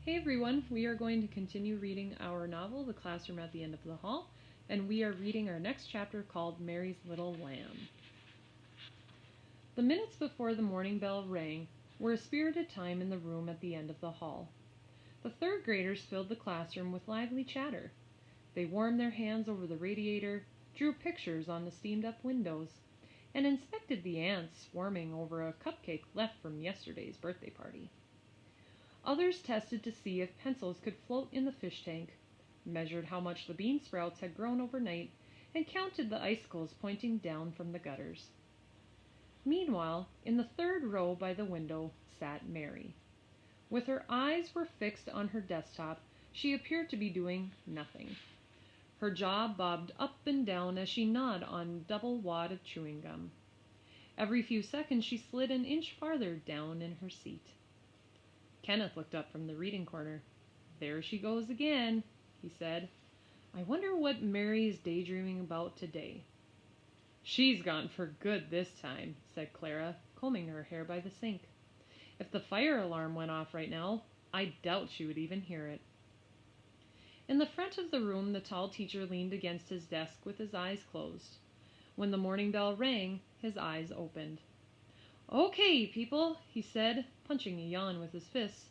Hey everyone, we are going to continue reading our novel, The Classroom at the End of the Hall, and we are reading our next chapter called Mary's Little Lamb. The minutes before the morning bell rang were a spirited time in the room at the end of the hall. The third graders filled the classroom with lively chatter. They warmed their hands over the radiator, drew pictures on the steamed-up windows, and inspected the ants swarming over a cupcake left from yesterday's birthday party. Others tested to see if pencils could float in the fish tank, measured how much the bean sprouts had grown overnight, and counted the icicles pointing down from the gutters. Meanwhile, in the third row by the window sat Mary. With her eyes were fixed on her desktop, she appeared to be doing nothing. Her jaw bobbed up and down as she gnawed on double wad of chewing gum. Every few seconds she slid an inch farther down in her seat. Kenneth looked up from the reading corner. "There she goes again," he said. "I wonder what Mary is daydreaming about today." "She's gone for good this time," said Clara, combing her hair by the sink. "If the fire alarm went off right now, I doubt she would even hear it." In the front of the room, the tall teacher leaned against his desk with his eyes closed. When the morning bell rang, his eyes opened. "Okay, people," he said, punching a yawn with his fists.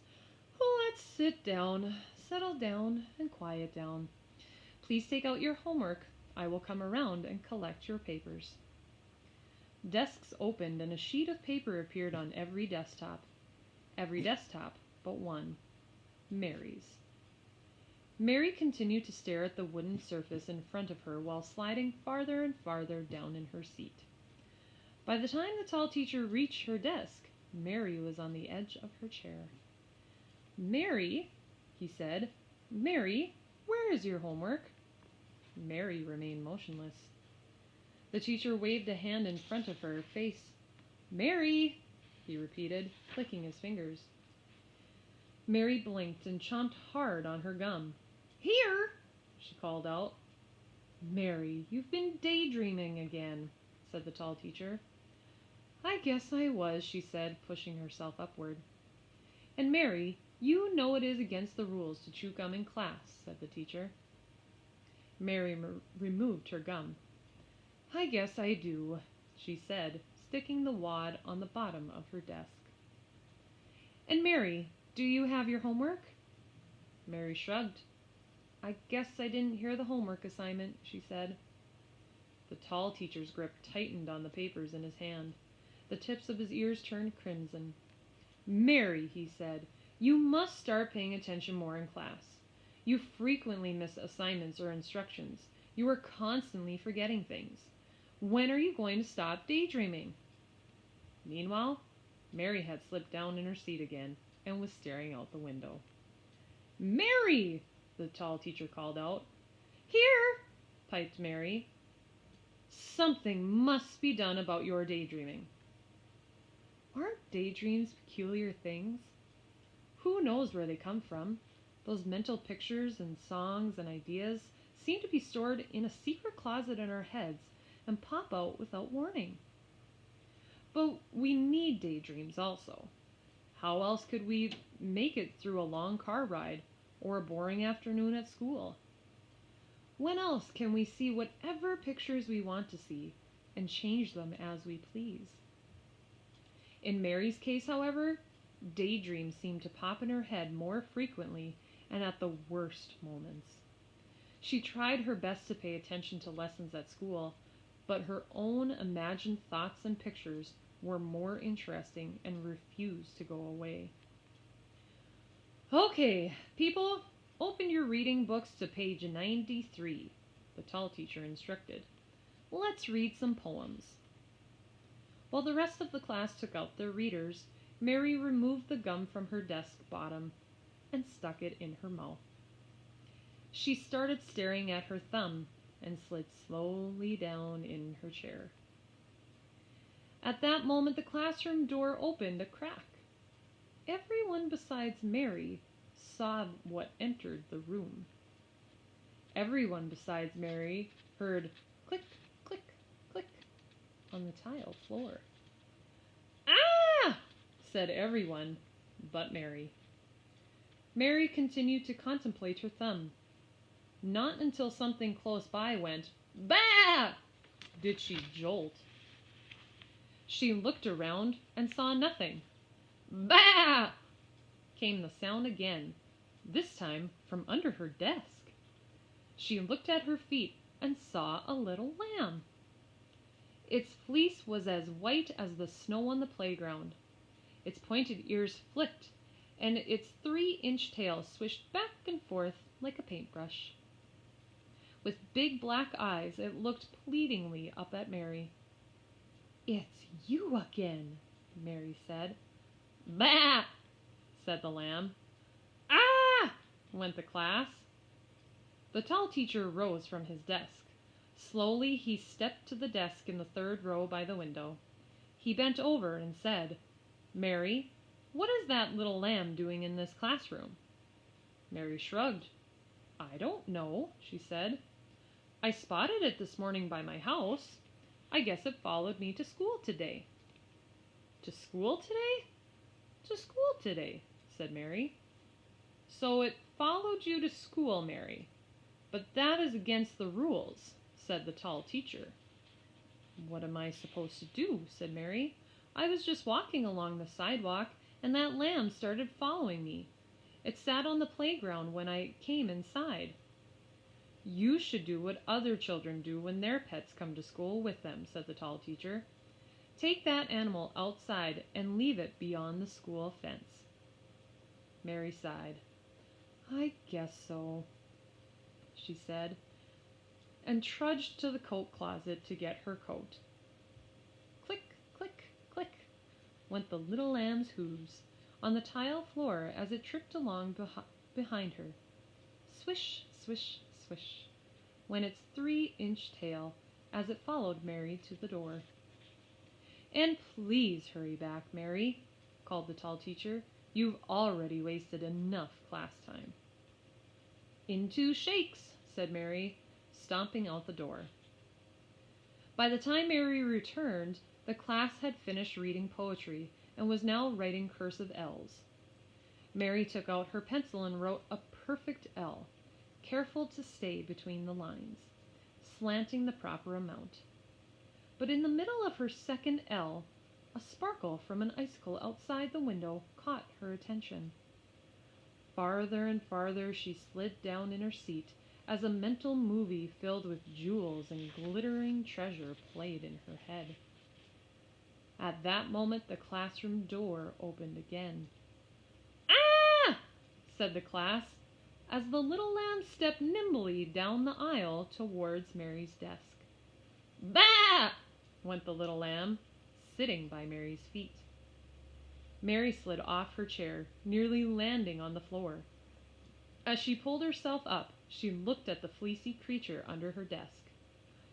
"Let's sit down, settle down, and quiet down. Please take out your homework. I will come around and collect your papers." Desks opened and a sheet of paper appeared on every desktop. Every desktop but one. Mary's. Mary continued to stare at the wooden surface in front of her while sliding farther and farther down in her seat. By the time the tall teacher reached her desk, Mary was on the edge of her chair. "Mary," he said, "Mary, where is your homework?" Mary remained motionless. The teacher waved a hand in front of her face. "Mary," he repeated, clicking his fingers. Mary blinked and chomped hard on her gum. "Here!" she called out. "Mary, you've been daydreaming again," said the tall teacher. "I guess I was," she said, pushing herself upward. "And Mary, you know it is against the rules to chew gum in class," said the teacher. Mary removed her gum. "I guess I do," she said, sticking the wad on the bottom of her desk. "And Mary, do you have your homework?" Mary shrugged. "I guess I didn't hear the homework assignment," she said. The tall teacher's grip tightened on the papers in his hand. The tips of his ears turned crimson. "Mary," he said, "you must start paying attention more in class. You frequently miss assignments or instructions. You are constantly forgetting things. When are you going to stop daydreaming?" Meanwhile, Mary had slipped down in her seat again and was staring out the window. "Mary!" the tall teacher called out. "Here!" piped Mary. "Something must be done about your daydreaming." Aren't daydreams peculiar things? Who knows where they come from? Those mental pictures and songs and ideas seem to be stored in a secret closet in our heads and pop out without warning. But we need daydreams also. How else could we make it through a long car ride or a boring afternoon at school? When else can we see whatever pictures we want to see and change them as we please? In Mary's case, however, daydreams seemed to pop in her head more frequently and at the worst moments. She tried her best to pay attention to lessons at school, but her own imagined thoughts and pictures were more interesting and refused to go away. "Okay, people, open your reading books to page 93, the tall teacher instructed. "Let's read some poems." While the rest of the class took out their readers, Mary removed the gum from her desk bottom and stuck it in her mouth. She started staring at her thumb and slid slowly down in her chair. At that moment, the classroom door opened a crack. Everyone besides Mary saw what entered the room. Everyone besides Mary heard click, click, click on the tile floor. "Ah!" said everyone but Mary. Mary continued to contemplate her thumb. Not until something close by went, "Bah!" did she jolt. She looked around and saw nothing. "Bah!" came the sound again, this time from under her desk. She looked at her feet and saw a little lamb. Its fleece was as white as the snow on the playground. Its pointed ears flicked, and its 3-inch tail swished back and forth like a paintbrush. With big black eyes, it looked pleadingly up at Mary. "It's you again," Mary said. "Bah!" said the lamb. "Ah!" went the class. The tall teacher rose from his desk. Slowly he stepped to the desk in the 3rd row by the window. He bent over and said, "Mary, what is that little lamb doing in this classroom?" Mary shrugged. "I don't know," she said. "I spotted it this morning by my house. I guess it followed me to school today." "To school today?" "To school today," said Mary. "So it followed you to school, Mary. But that is against the rules," said the tall teacher. "What am I supposed to do?" said Mary. "I was just walking along the sidewalk, and that lamb started following me. It sat on the playground when I came inside." "You should do what other children do when their pets come to school with them," said the tall teacher. "Take that animal outside and leave it beyond the school fence." Mary sighed. "I guess so," she said, and trudged to the coat closet to get her coat. Click, click, click, went the little lamb's hooves on the tile floor as it tripped along behind her. Swish, swish, swish, went its 3-inch tail as it followed Mary to the door. "And please hurry back, Mary," called the tall teacher. "You've already wasted enough class time." "Into shakes," said Mary, stomping out the door. By the time Mary returned, the class had finished reading poetry and was now writing cursive L's. Mary took out her pencil and wrote a perfect L, careful to stay between the lines, slanting the proper amount. But in the middle of her second L, a sparkle from an icicle outside the window caught her attention. Farther and farther she slid down in her seat as a mental movie filled with jewels and glittering treasure played in her head. At that moment the classroom door opened again. "Ah!" said the class, as the little lamb stepped nimbly down the aisle towards Mary's desk. "Bah!" went the little lamb, sitting by Mary's feet. Mary slid off her chair, nearly landing on the floor. As she pulled herself up, she looked at the fleecy creature under her desk.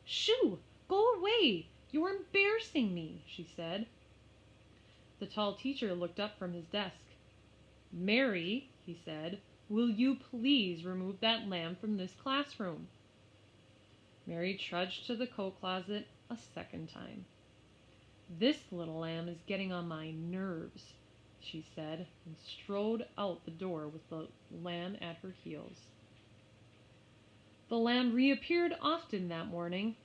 "Shoo! Go away! You're embarrassing me," she said. The tall teacher looked up from his desk. "Mary," he said, "will you please remove that lamb from this classroom?" Mary trudged to the coat closet a second time. "This little lamb is getting on my nerves," she said, and strode out the door with the lamb at her heels. The lamb reappeared often that morning.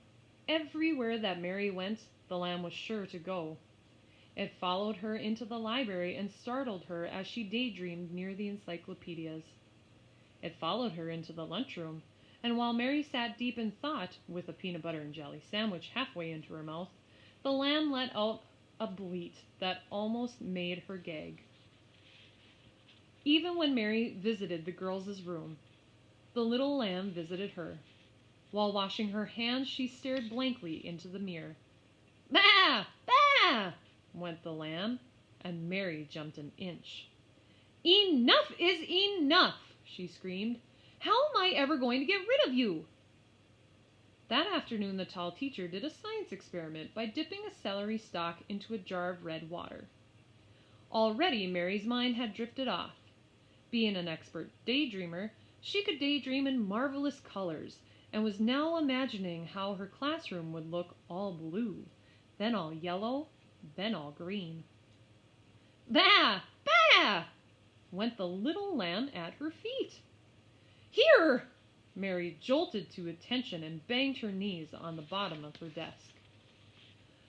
Everywhere that Mary went, the lamb was sure to go. It followed her into the library and startled her as she daydreamed near the encyclopedias. It followed her into the lunchroom, and while Mary sat deep in thought, with a peanut butter and jelly sandwich halfway into her mouth, the lamb let out a bleat that almost made her gag. Even when Mary visited the girls' room, the little lamb visited her. While washing her hands, she stared blankly into the mirror. "Bah! Bah!" went the lamb, and Mary jumped an inch. "Enough is enough!" she screamed. "How am I ever going to get rid of you?" That afternoon the tall teacher did a science experiment by dipping a celery stalk into a jar of red water. Already Mary's mind had drifted off. Being an expert daydreamer, she could daydream in marvelous colors, and was now imagining how her classroom would look all blue, then all yellow, then all green. "Bah! Bah!" went the little lamb at her feet. "Here!" Mary jolted to attention and banged her knees on the bottom of her desk.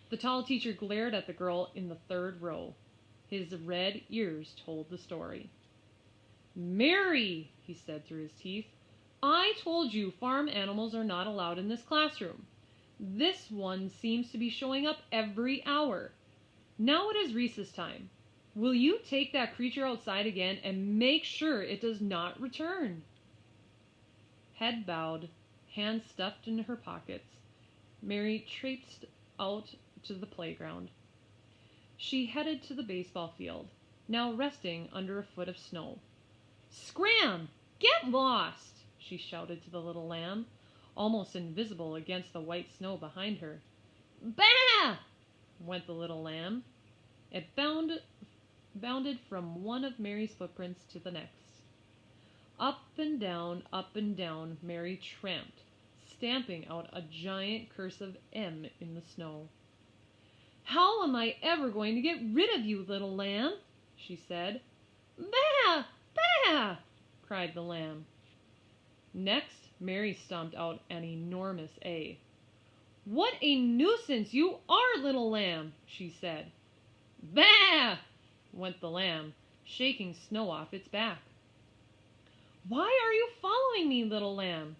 The tall teacher glared at the girl in the third row. His red ears told the story. "Mary," he said through his teeth, "I told you farm animals are not allowed in this classroom. This one seems to be showing up every hour. Now it is recess time. Will you take that creature outside again and make sure it does not return?" Head bowed, hands stuffed in her pockets, Mary traipsed out to the playground. She headed to the baseball field, now resting under a foot of snow. "Scram! Get lost!" she shouted to the little lamb, almost invisible against the white snow behind her. "Bah!" went the little lamb. It bounded from one of Mary's footprints to the next. Up and down, Mary tramped, stamping out a giant cursive M in the snow. "How am I ever going to get rid of you, little lamb?" she said. "Bah! Bah!" cried the lamb. Next, Mary stomped out an enormous A. "What a nuisance you are, little lamb!" she said. "Bah!" went the lamb, shaking snow off its back. "Why are you following me, little lamb?"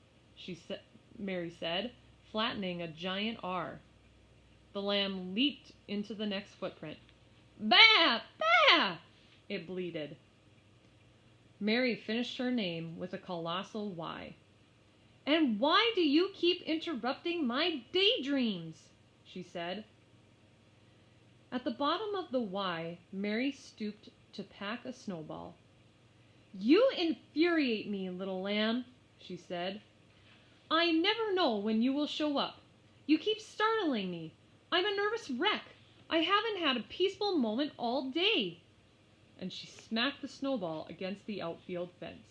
Mary said, flattening a giant R. The lamb leaped into the next footprint. "Bah! Bah!" it bleated. Mary finished her name with a colossal Y. "And why do you keep interrupting my daydreams?" she said. At the bottom of the Y, Mary stooped to pack a snowball. "You infuriate me, little lamb," she said. "I never know when you will show up. You keep startling me. I'm a nervous wreck. I haven't had a peaceful moment all day." And she smacked the snowball against the outfield fence.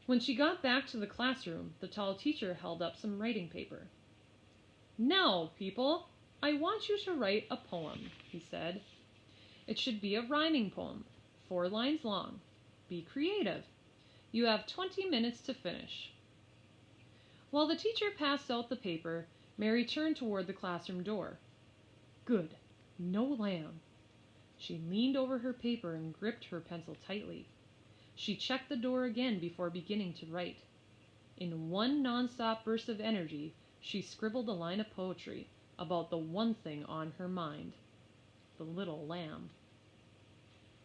When she got back to the classroom, the tall teacher held up some writing paper. "Now, people, I want you to write a poem," he said. "It should be a rhyming poem, 4 lines long. Be creative. You have 20 minutes to finish." While the teacher passed out the paper, Mary turned toward the classroom door. Good. No lamb. She leaned over her paper and gripped her pencil tightly. She checked the door again before beginning to write. In one nonstop burst of energy, she scribbled a line of poetry about the one thing on her mind: the little lamb.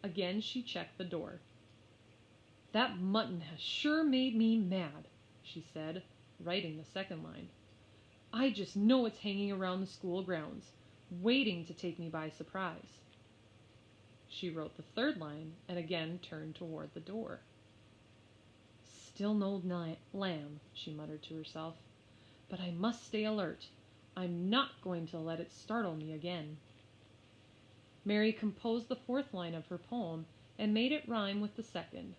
Again she checked the door. "That mutton has sure made me mad," she said, writing the second line. "I just know it's hanging around the school grounds, waiting to take me by surprise." She wrote the third line and again turned toward the door. "Still no lamb," she muttered to herself, "but I must stay alert. I'm not going to let it startle me again." Mary composed the fourth line of her poem and made it rhyme with the second.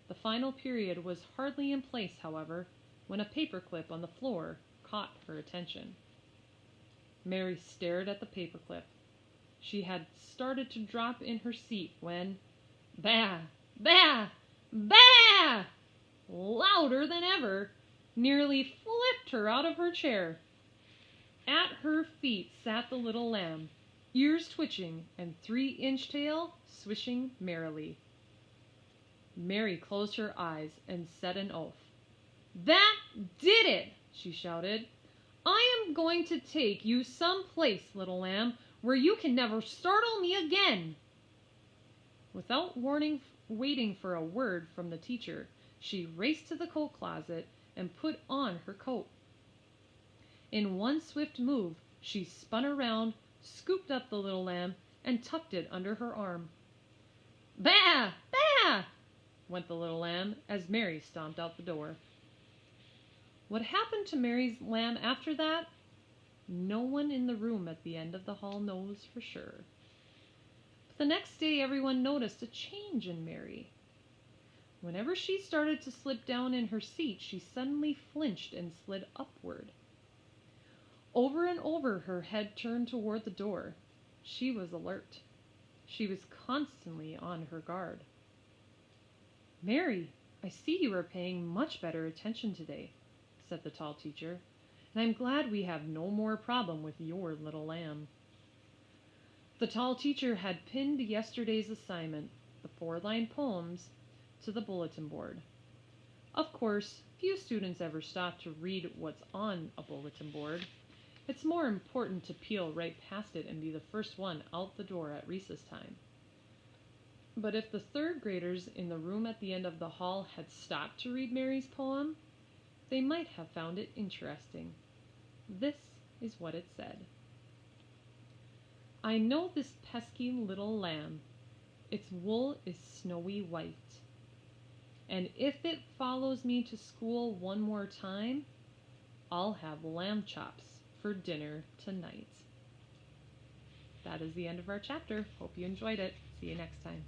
The final period was hardly in place, however, when a paperclip on the floor caught her attention. Mary stared at the paperclip. She had started to drop in her seat when, bah! Bah! Bah! louder than ever, nearly flipped her out of her chair. At her feet sat the little lamb, ears twitching and 3-inch tail swishing merrily. Mary closed her eyes and said an oath. "That did it!" she shouted. "I am going to take you someplace, little lamb, where you can never startle me again." Without waiting for a word from the teacher, she raced to the coat closet and put on her coat. In one swift move, she spun around, scooped up the little lamb, and tucked it under her arm. "Bah! Bah!" went the little lamb as Mary stomped out the door. What happened to Mary's lamb after that? No one in the room at the end of the hall knows for sure. But the next day everyone noticed a change in Mary. Whenever she started to slip down in her seat, she suddenly flinched and slid upward. Over and over her head turned toward the door. She was alert. She was constantly on her guard. "Mary, I see you are paying much better attention today," said the tall teacher, "and I'm glad we have no more problem with your little lamb." The tall teacher had pinned yesterday's assignment, the 4-line poems, to the bulletin board. Of course, few students ever stop to read what's on a bulletin board. It's more important to peel right past it and be the first one out the door at recess time. But if the 3rd graders in the room at the end of the hall had stopped to read Mary's poem, they might have found it interesting. This is what it said. "I know this pesky little lamb. Its wool is snowy white. And if it follows me to school one more time, I'll have lamb chops for dinner tonight." That is the end of our chapter. Hope you enjoyed it. See you next time.